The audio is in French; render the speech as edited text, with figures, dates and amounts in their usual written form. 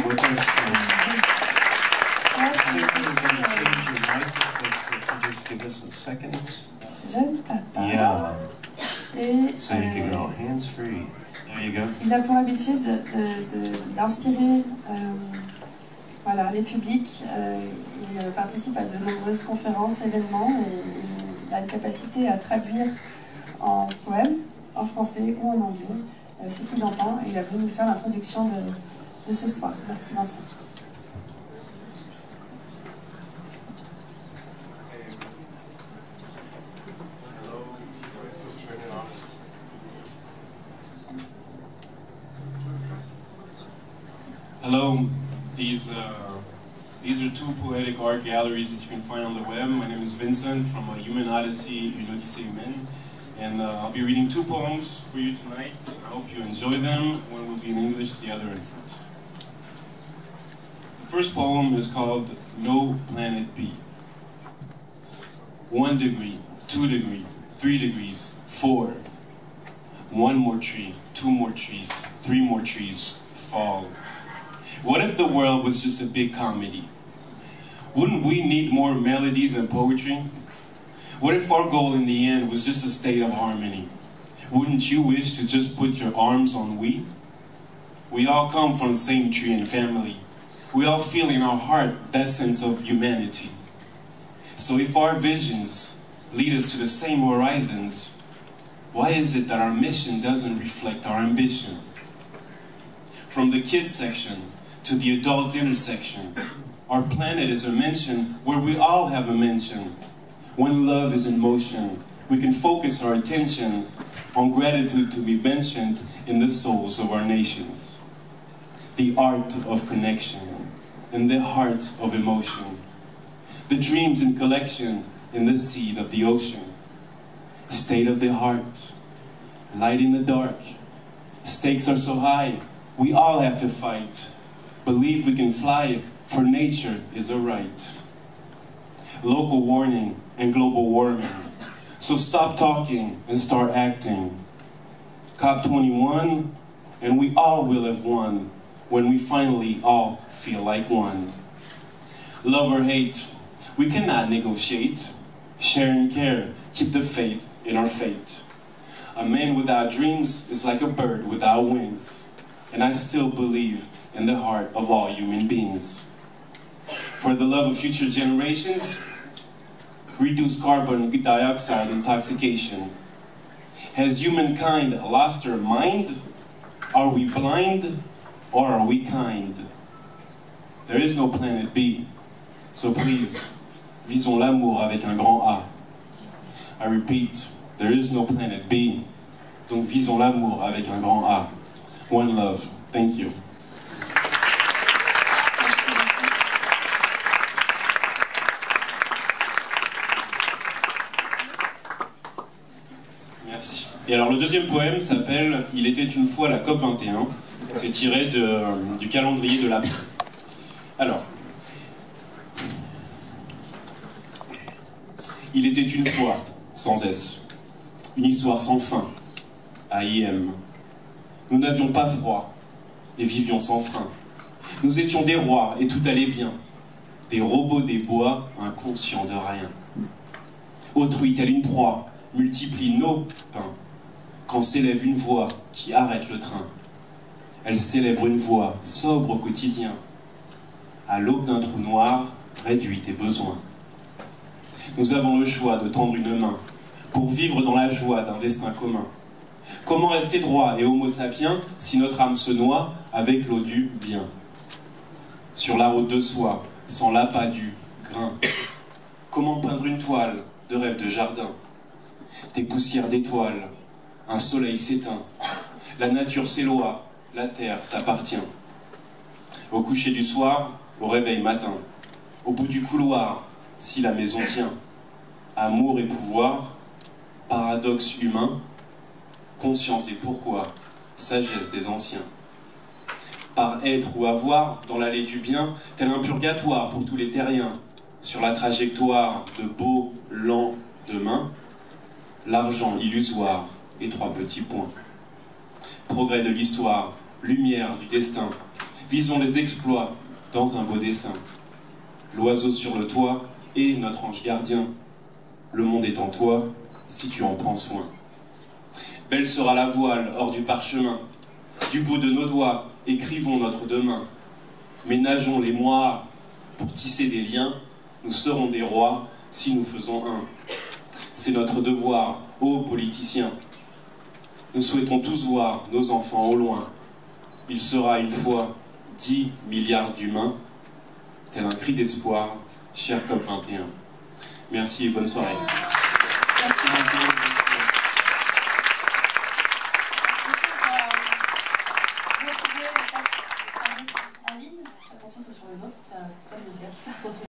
with us. Just give us a second. Jeune papa. Yeah. Et, So you can go hands free. There you go. Il a pour habitude d'inspirer voilà, les publics. Il participe à de nombreuses conférences, événements, et il a une capacité à traduire en poème, en français ou en anglais, ce qu'il entend. Et il a voulu nous faire l'introduction de ce soir. Merci Vincent. Hello, these are two poetic art galleries that you can find on the web. My name is Vincent from Human Odyssey, Une Odyssée Humaine, and I'll be reading two poems for you tonight. I hope you enjoy them. One will be in English, the other in French. The first poem is called No Planet B. 1 degree, 2 degrees, 3 degrees, 4. 1 more tree, 2 more trees, 3 more trees, fall. What if the world was just a big comedy? Wouldn't we need more melodies and poetry? What if our goal in the end was just a state of harmony? Wouldn't you wish to just put your arms on we? We all come from the same tree and family. We all feel in our heart that sense of humanity. So if our visions lead us to the same horizons, why is it that our mission doesn't reflect our ambition? From the kids section to the adult intersection, our planet is a mention where we all have a mention. When love is in motion, we can focus our attention on gratitude to be mentioned in the souls of our nations. The art of connection in the heart of emotion. The dreams in collection in the seed of the ocean. State of the heart, light in the dark. Stakes are so high, we all have to fight. Believe we can fly, for nature is a right. Local warning and global warming. So stop talking and start acting. COP21, and we all will have won when we finally all feel like one. Love or hate, we cannot negotiate. Share and care, keep the faith in our fate. A man without dreams is like a bird without wings. And I still believe in the heart of all human beings. For the love of future generations, reduce carbon dioxide intoxication. Has humankind lost their mind? Are we blind or are we kind? There is no planet B, so please, visons l'amour avec un grand A. I repeat, there is no planet B, donc visons l'amour avec un grand A. One love. Thank you. Merci. Et alors le deuxième poème s'appelle « Il était une fois la COP 21 ». C'est tiré du calendrier de l'Avent. Alors, il était une fois, sans S, une histoire sans fin, AIM. Nous n'avions pas froid et vivions sans frein. Nous étions des rois et tout allait bien. Des robots des bois, inconscients de rien. Autrui, telle une proie, multiplie nos pains. Quand s'élève une voix qui arrête le train, elle célèbre une voix sobre au quotidien. À l'aube d'un trou noir, réduit tes besoins. Nous avons le choix de tendre une main pour vivre dans la joie d'un destin commun. Comment rester droit et homo sapiens si notre âme se noie avec l'eau du bien? Sur la route de soi, sans l'appât du grain. Comment peindre une toile de rêve de jardin? Des poussières d'étoiles, un soleil s'éteint. La nature s'éloie, la terre s'appartient. Au coucher du soir, au réveil matin. Au bout du couloir, si la maison tient. Amour et pouvoir, paradoxe humain. Conscience et pourquoi, sagesse des anciens. Par être ou avoir, dans l'allée du bien, tel un purgatoire pour tous les terriens. Sur la trajectoire de beaux lendemains, l'argent illusoire et 3 petits points. Progrès de l'histoire, lumière du destin, Visons les exploits dans un beau dessin. L'oiseau sur le toit est notre ange gardien. Le monde est en toi, si tu en prends soin. Belle sera la voile hors du parchemin. Du bout de nos doigts, écrivons notre demain. Ménageons les mois pour tisser des liens. Nous serons des rois si nous faisons un. C'est notre devoir, ô politiciens. Nous souhaitons tous voir nos enfants au loin. Il sera une fois 10 milliards d'humains, tel un cri d'espoir, cher COP21. Merci et bonne soirée. Merci.